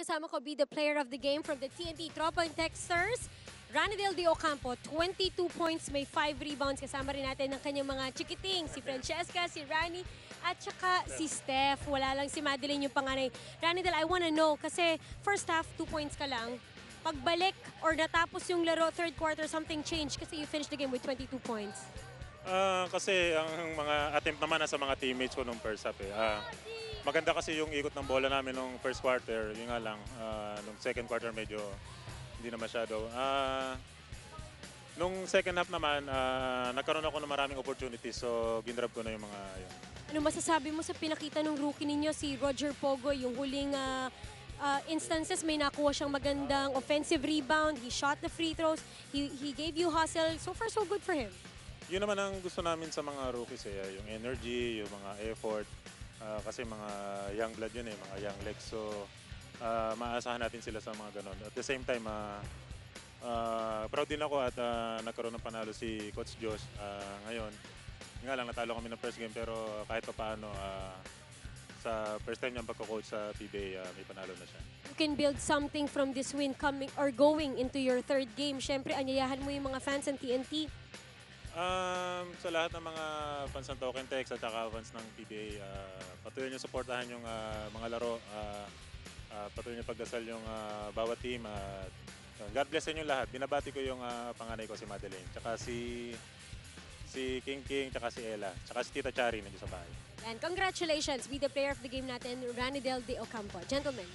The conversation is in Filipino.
Kasama ko be the player of the game from the TNT Tropang Texters, Ranidel de Ocampo, 22 points, may 5 rebounds. Kasama rin natin ng kanyang mga chikiting, si Francesca, si Rani, at saka si Steph. Wala lang si Madeline yung panganay. Ranidel, I wanna know, kasi first half, 2 points ka lang. Pagbalik or natapos yung laro, third quarter, something changed kasi you finished the game with 22 points. Kasi ang mga attempt naman sa mga teammates ko nung first half eh. Maganda kasi yung ikot ng bola namin nung first quarter, yun nga lang, nung second quarter medyo hindi na masyado. Nung second half naman, nagkaroon ako ng maraming opportunities, so ginrab ko na yung mga yun. Ano masasabi mo sa pinakita ng rookie ninyo, si Roger Pogoy, yung huling instances, may nakuha siyang magandang offensive rebound, he shot the free throws, he gave you hustle, so far so good for him. Yun naman ang gusto namin sa mga rookies eh, yung energy, yung mga effort. Kasi mga young blood yun eh, mga young legs. So, maaasahan natin sila sa mga ganon. At the same time, proud din ako at nagkaroon ng panalo si Coach Josh ngayon. Nga lang, natalo kami ng first game pero kahit pa paano, sa first time niyang pagko-coach sa PBA, may panalo na siya. You can build something from this win coming or going into your third game. Siyempre, anyayahan mo yung mga fans ng TNT. Sa lahat ng mga fans ng Token Tex at saka fans ng PBA, patuloy niyo suportahan yung mga laro. Patuloy niyo pagdasal yung bawat team. God bless sa inyo lahat. Binabati ko yung panganay ko si Madeline, tsaka si King King, tsaka si Ella, tsaka si Tita Chari nandiyo sa bahay. And congratulations, be the player of the game natin, Ranidel de Ocampo. Gentlemen.